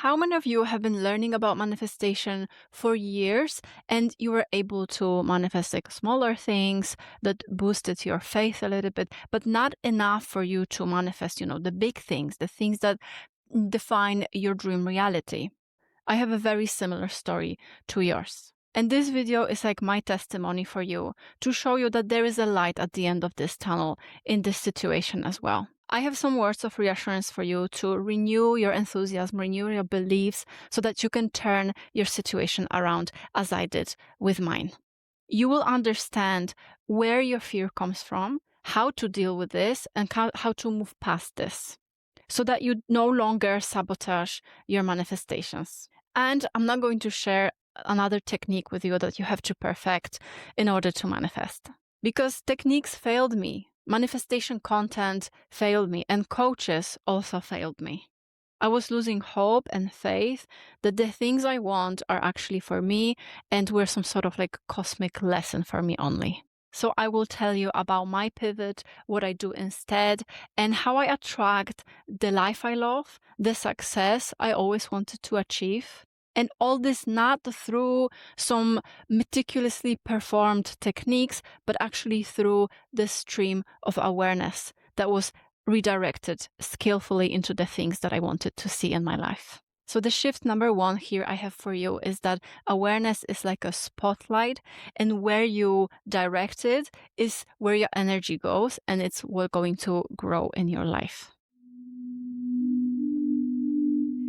how many of you have been learning about manifestation for years and you were able to manifest like smaller things that boosted your faith a little bit, but not enough for you to manifest, the big things, the things that define your dream reality? I have a very similar story to yours. And this video is like my testimony for you to show you that there is a light at the end of this tunnel in this situation as well. I have some words of reassurance for you to renew your enthusiasm, renew your beliefs so that you can turn your situation around as I did with mine. You will understand where your fear comes from, how to deal with this, and how to move past this so that you no longer sabotage your manifestations. And I'm not going to share another technique with you that you have to perfect in order to manifest, because techniques failed me. Manifestation content failed me, and coaches also failed me. I was losing hope and faith that the things I want are actually for me and were some sort of like cosmic lesson for me only. So I will tell you about my pivot, what I do instead, and how I attract the life I love, the success I always wanted to achieve. And all this not through some meticulously performed techniques, but actually through the stream of awareness that was redirected skillfully into the things that I wanted to see in my life. So the shift number one here I have for you is that awareness is like a spotlight, and where you direct it is where your energy goes, and it's what's going to grow in your life.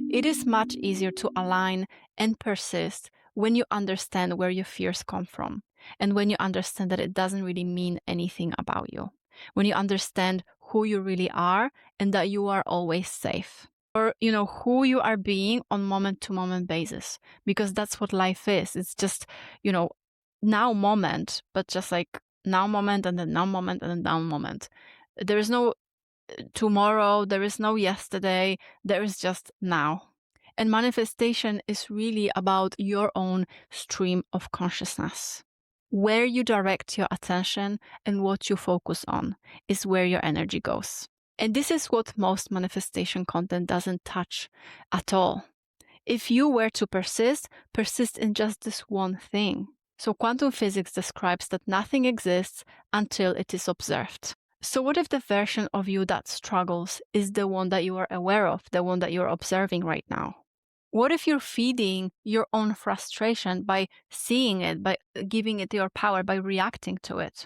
It is much easier to align and persist when you understand where your fears come from, and when you understand that it doesn't really mean anything about you, when you understand who you really are and that you are always safe, or who you are being on moment-to-moment basis, because that's what life is. It's just now moment, but just like now moment and then now moment and then now moment. There is no tomorrow, there is no yesterday, there is just now. And manifestation is really about your own stream of consciousness. Where you direct your attention and what you focus on is where your energy goes. And this is what most manifestation content doesn't touch at all. If you were to persist in just this one thing. So quantum physics describes that nothing exists until it is observed. So what if the version of you that struggles is the one that you are aware of, the one that you're observing right now? What if you're feeding your own frustration by seeing it, by giving it your power, by reacting to it?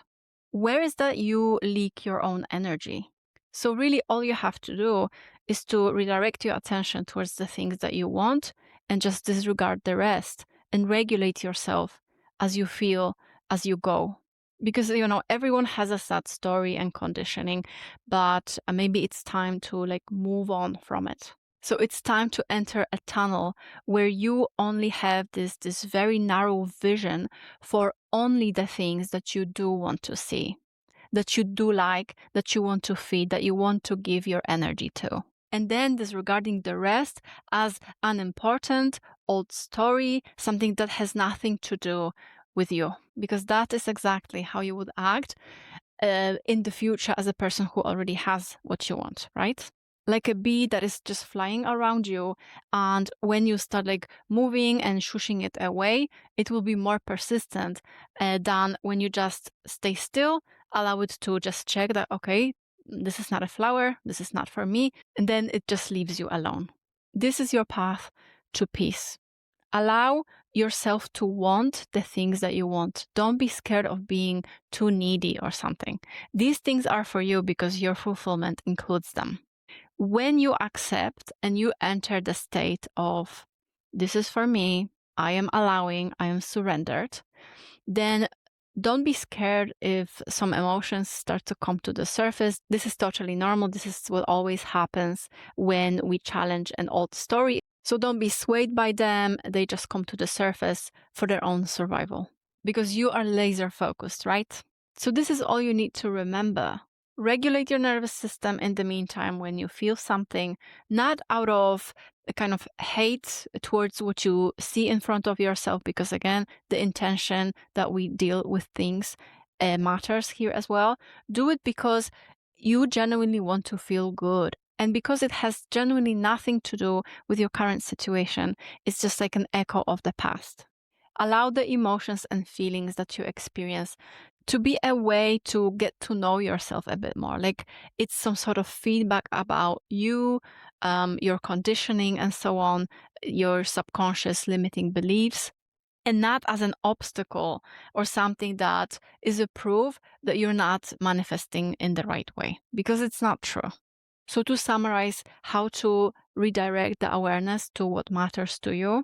Where is that you leak your own energy? So really all you have to do is to redirect your attention towards the things that you want and just disregard the rest and regulate yourself as you feel, as you go. Because, everyone has a sad story and conditioning, but maybe it's time to move on from it. So it's time to enter a tunnel where you only have this very narrow vision for only the things that you do want to see, that you do like, that you want to feed, that you want to give your energy to. And then disregarding the rest as unimportant, old story, something that has nothing to do with you, because that is exactly how you would act in the future as a person who already has what you want, right? Like a bee that is just flying around you, and when you start moving and shushing it away, it will be more persistent than when you just stay still, allow it to just check that, okay, this is not a flower, this is not for me, and then it just leaves you alone. This is your path to peace. Allow yourself to want the things that you want. Don't be scared of being too needy or something. These things are for you because your fulfillment includes them. When you accept and you enter the state of, this is for me, I am allowing, I am surrendered, then don't be scared if some emotions start to come to the surface. This is totally normal. This is what always happens when we challenge an old story. So don't be swayed by them. They just come to the surface for their own survival because you are laser focused, right? So this is all you need to remember. Regulate your nervous system in the meantime when you feel something, not out of a kind of hate towards what you see in front of yourself, because again, the intention that we deal with things matters here as well. Do it because you genuinely want to feel good And because it has genuinely nothing to do with your current situation, it's just like an echo of the past. Allow the emotions and feelings that you experience to be a way to get to know yourself a bit more. Like it's some sort of feedback about you, your conditioning, and so on, your subconscious limiting beliefs, and not as an obstacle or something that is a proof that you're not manifesting in the right way, because it's not true. So to summarize how to redirect the awareness to what matters to you: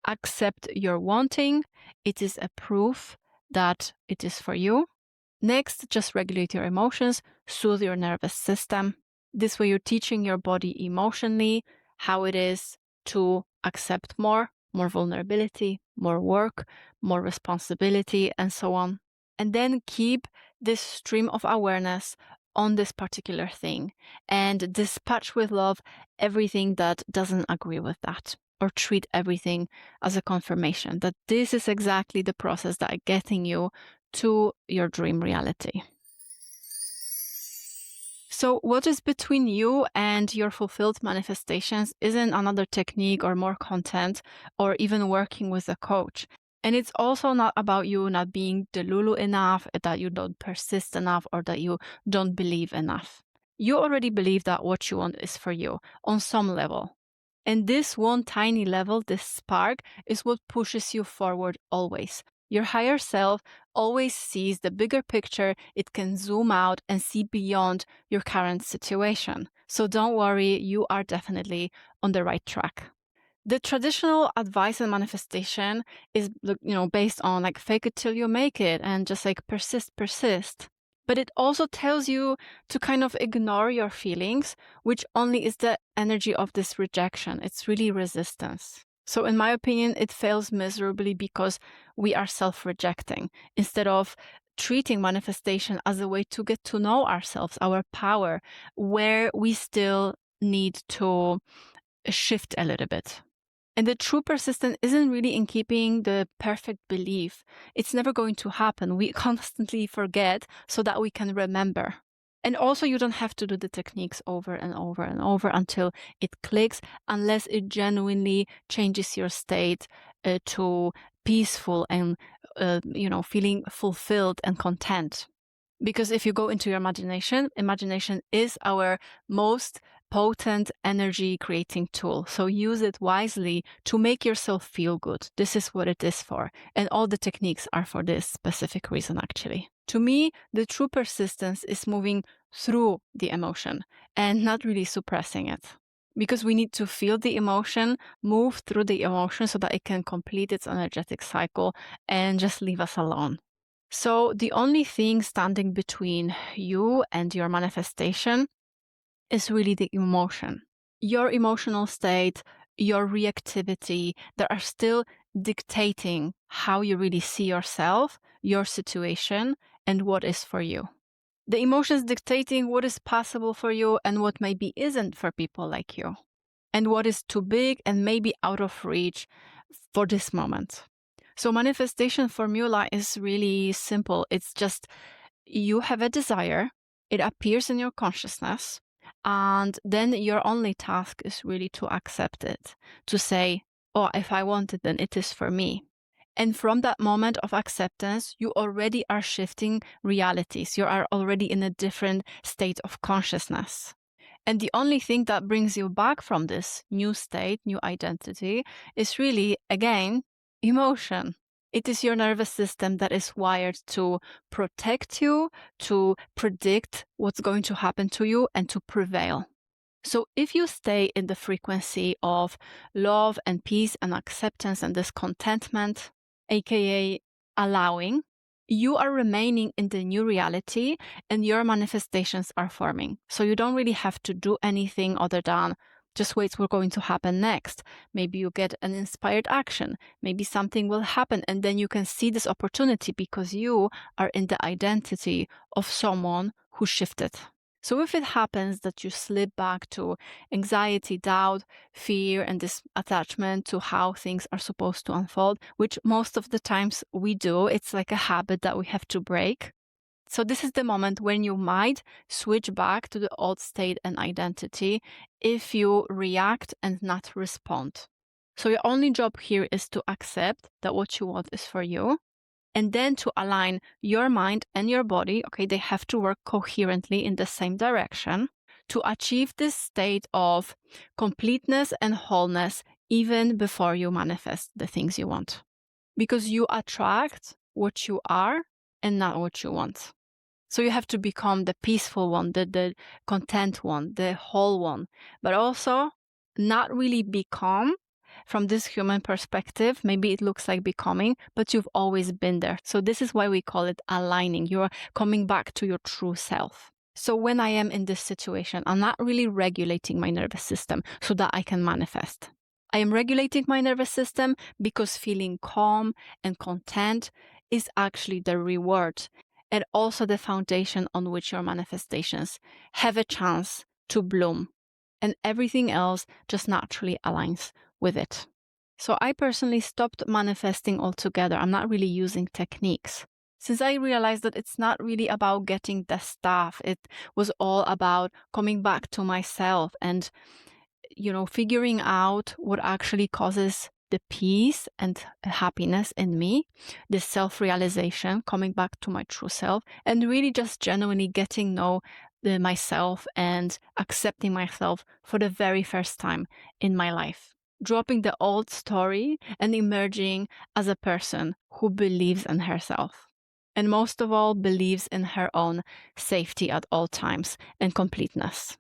accept your wanting. It is a proof that it is for you. Next, just regulate your emotions, soothe your nervous system. This way you're teaching your body emotionally how it is to accept more vulnerability, more work, more responsibility, and so on. And then keep this stream of awareness on this particular thing and dispatch with love everything that doesn't agree with that, or treat everything as a confirmation that this is exactly the process that is getting you to your dream reality. So what is between you and your fulfilled manifestations isn't another technique or more content or even working with a coach. And it's also not about you not being delulu enough, that you don't persist enough, or that you don't believe enough. You already believe that what you want is for you on some level. And this one tiny level, this spark, is what pushes you forward always. Your higher self always sees the bigger picture. It can zoom out and see beyond your current situation. So don't worry, you are definitely on the right track. The traditional advice and manifestation is, based on like fake it till you make it and just like persist. But it also tells you to kind of ignore your feelings, which only is the energy of this rejection. It's really resistance. So in my opinion, it fails miserably because we are self-rejecting instead of treating manifestation as a way to get to know ourselves, our power, where we still need to shift a little bit. And the true persistence isn't really in keeping the perfect belief. It's never going to happen. We constantly forget so that we can remember. And also, you don't have to do the techniques over and over and over until it clicks, unless it genuinely changes your state to peaceful and, feeling fulfilled and content. Because if you go into your imagination is our most potent energy creating tool. So use it wisely to make yourself feel good. This is what it is for. And all the techniques are for this specific reason, actually. To me, the true persistence is moving through the emotion and not really suppressing it. Because we need to feel the emotion, move through the emotion so that it can complete its energetic cycle and just leave us alone. So the only thing standing between you and your manifestation is really the emotion. Your emotional state, your reactivity, that are still dictating how you really see yourself, your situation, and what is for you. The emotions dictating what is possible for you and what maybe isn't for people like you, and what is too big and maybe out of reach for this moment. So manifestation formula is really simple. It's just you have a desire, it appears in your consciousness, and then your only task is really to accept it, to say, oh, if I want it, then it is for me. And from that moment of acceptance, you already are shifting realities. You are already in a different state of consciousness. And the only thing that brings you back from this new state, new identity, is really, again, emotion. It is your nervous system that is wired to protect you, to predict what's going to happen to you, and to prevail. So if you stay in the frequency of love and peace and acceptance and this contentment, aka allowing, you are remaining in the new reality and your manifestations are forming. So you don't really have to do anything other than just wait what's going to happen next. Maybe you get an inspired action. Maybe something will happen and then you can see this opportunity because you are in the identity of someone who shifted. So if it happens that you slip back to anxiety, doubt, fear, and this attachment to how things are supposed to unfold, which most of the times we do, it's like a habit that we have to break. So this is the moment when you might switch back to the old state and identity if you react and not respond. So your only job here is to accept that what you want is for you, and then to align your mind and your body. Okay, they have to work coherently in the same direction to achieve this state of completeness and wholeness even before you manifest the things you want. Because you attract what you are and not what you want. So you have to become the peaceful one, the content one, the whole one, but also not really become from this human perspective. Maybe it looks like becoming, but you've always been there. So this is why we call it aligning. You're coming back to your true self. So when I am in this situation, I'm not really regulating my nervous system so that I can manifest. I am regulating my nervous system because feeling calm and content is actually the reward and also the foundation on which your manifestations have a chance to bloom. And everything else just naturally aligns with it. So I personally stopped manifesting altogether. I'm not really using techniques. Since I realized that it's not really about getting the stuff, it was all about coming back to myself and figuring out what actually causes the peace and happiness in me, the self-realization, coming back to my true self, and really just genuinely getting know myself and accepting myself for the very first time in my life. Dropping the old story and emerging as a person who believes in herself. And most of all, believes in her own safety at all times and completeness.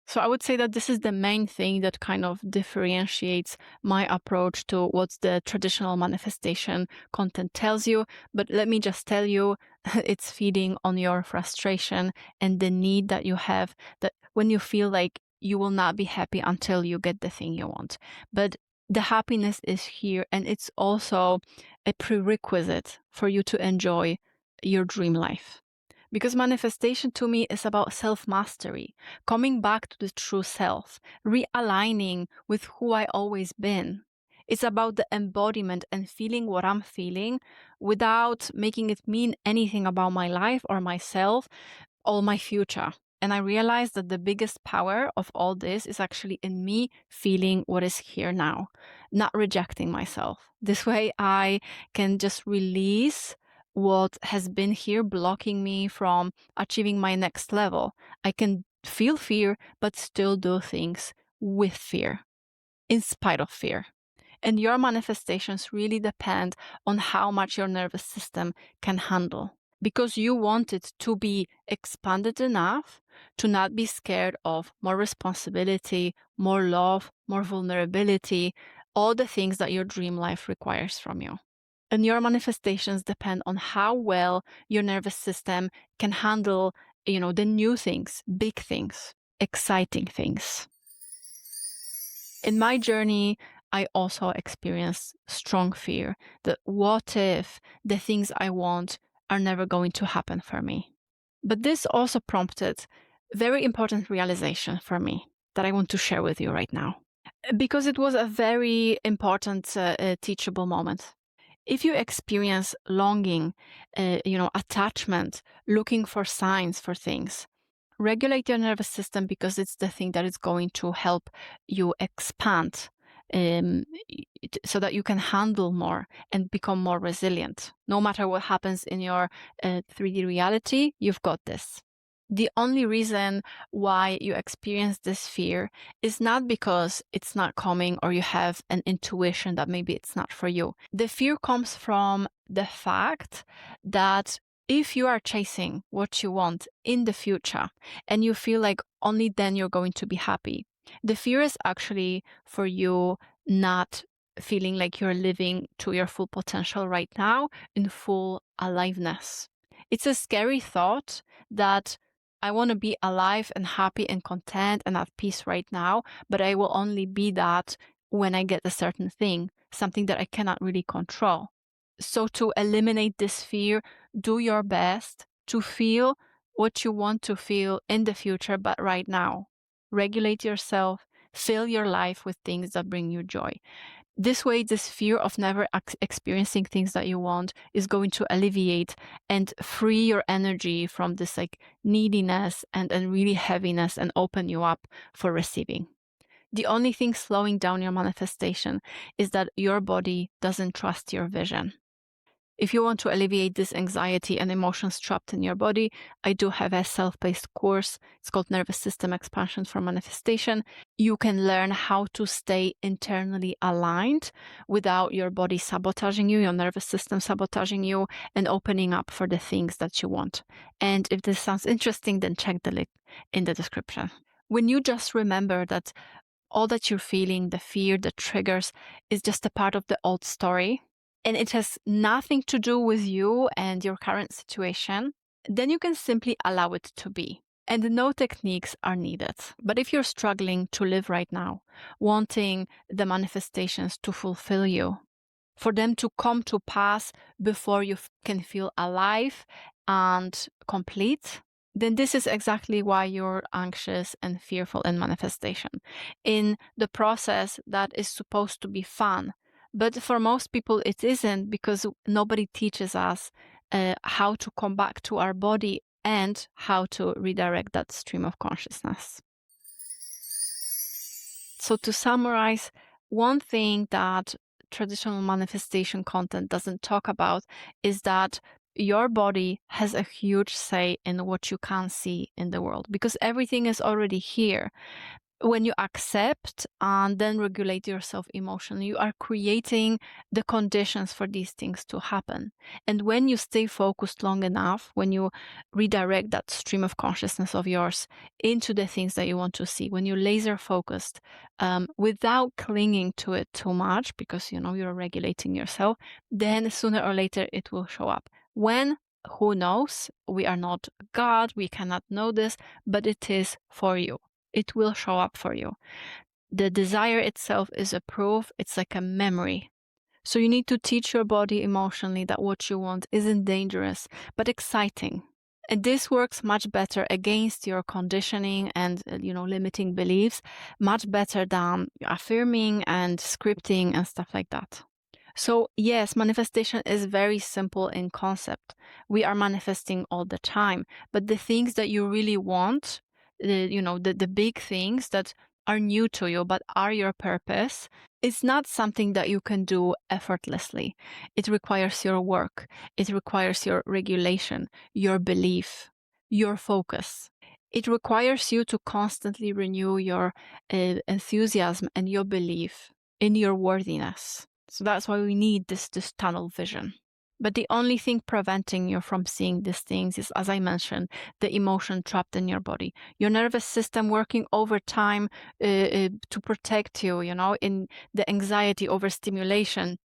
So I would say that this is the main thing that kind of differentiates my approach to what the traditional manifestation content tells you. But let me just tell you, it's feeding on your frustration and the need that you have, that when you feel like you will not be happy until you get the thing you want. But the happiness is here, and it's also a prerequisite for you to enjoy your dream life. Because manifestation to me is about self-mastery, coming back to the true self, realigning with who I always been. It's about the embodiment and feeling what I'm feeling without making it mean anything about my life or myself or my future. And I realized that the biggest power of all this is actually in me feeling what is here now, not rejecting myself. This way I can just release what has been here blocking me from achieving my next level. I can feel fear, but still do things with fear, in spite of fear. And your manifestations really depend on how much your nervous system can handle. Because you want it to be expanded enough to not be scared of more responsibility, more love, more vulnerability, all the things that your dream life requires from you. And your manifestations depend on how well your nervous system can handle, the new things, big things, exciting things. In my journey, I also experienced strong fear that what if the things I want are never going to happen for me? But this also prompted very important realization for me that I want to share with you right now, because it was a very important teachable moment. If you experience longing, attachment, looking for signs for things, regulate your nervous system, because it's the thing that is going to help you expand so that you can handle more and become more resilient. No matter what happens in your 3D reality, you've got this. The only reason why you experience this fear is not because it's not coming or you have an intuition that maybe it's not for you. The fear comes from the fact that if you are chasing what you want in the future and you feel like only then you're going to be happy, the fear is actually for you not feeling like you're living to your full potential right now in full aliveness. It's a scary thought that I want to be alive and happy and content and at peace right now, but I will only be that when I get a certain thing, something that I cannot really control. So to eliminate this fear, do your best to feel what you want to feel in the future, but right now. Regulate yourself, fill your life with things that bring you joy. This way, this fear of never experiencing things that you want is going to alleviate and free your energy from this like neediness and really heaviness and open you up for receiving. The only thing slowing down your manifestation is that your body doesn't trust your vision. If you want to alleviate this anxiety and emotions trapped in your body, I do have a self-paced course. It's called Nervous System Expansion for Manifestation. You can learn how to stay internally aligned without your body sabotaging you, your nervous system sabotaging you, and opening up for the things that you want. And if this sounds interesting, then check the link in the description. When you just remember that all that you're feeling, the fear, the triggers, is just a part of the old story, and it has nothing to do with you and your current situation, then you can simply allow it to be. And no techniques are needed. But if you're struggling to live right now, wanting the manifestations to fulfill you, for them to come to pass before you can feel alive and complete, then this is exactly why you're anxious and fearful in manifestation. In the process that is supposed to be fun, but for most people it isn't, because nobody teaches us how to come back to our body and how to redirect that stream of consciousness. So to summarize, one thing that traditional manifestation content doesn't talk about is that your body has a huge say in what you can see in the world, because everything is already here. When you accept and then regulate yourself emotionally, you are creating the conditions for these things to happen. And when you stay focused long enough, when you redirect that stream of consciousness of yours into the things that you want to see, when you're laser focused, without clinging to it too much, because you're regulating yourself, then sooner or later it will show up. When? Who knows? We are not God, we cannot know this, but it is for you. It will show up for you. The desire itself is a proof. It's like a memory. So you need to teach your body emotionally that what you want isn't dangerous, but exciting. And this works much better against your conditioning and, limiting beliefs, much better than affirming and scripting and stuff like that. So yes, manifestation is very simple in concept. We are manifesting all the time, but the things that you really want, the big things that are new to you but are your purpose, it's not something that you can do effortlessly. It requires your work. It requires your regulation, your belief, your focus. It requires you to constantly renew your enthusiasm and your belief in your worthiness. So that's why we need this tunnel vision. But the only thing preventing you from seeing these things is, as I mentioned, the emotion trapped in your body, your nervous system working overtime to protect you, in the anxiety, overstimulation,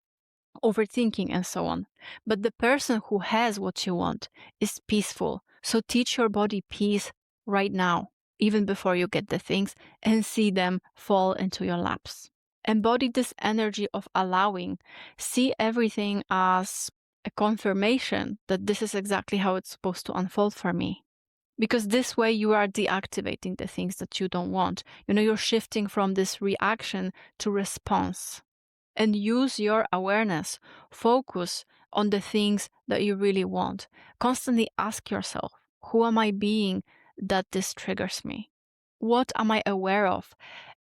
overthinking, and so on. But the person who has what you want is peaceful. So teach your body peace right now, even before you get the things, and see them fall into your laps. Embody this energy of allowing. See everything as a confirmation that this is exactly how it's supposed to unfold for me. Because this way you are deactivating the things that you don't want. You're shifting from this reaction to response. And use your awareness. Focus on the things that you really want. Constantly ask yourself, who am I being that this triggers me? What am I aware of?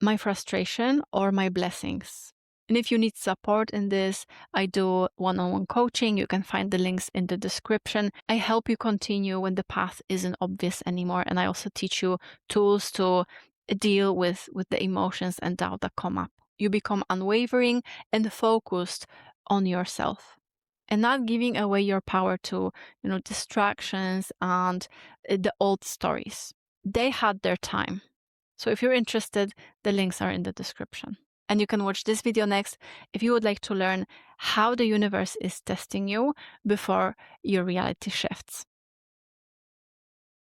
My frustration or my blessings? And if you need support in this, I do one-on-one coaching. You can find the links in the description. I help you continue when the path isn't obvious anymore. And I also teach you tools to deal with the emotions and doubt that come up. You become unwavering and focused on yourself and not giving away your power to, distractions and the old stories. They had their time. So if you're interested, the links are in the description. And you can watch this video next if you would like to learn how the universe is testing you before your reality shifts.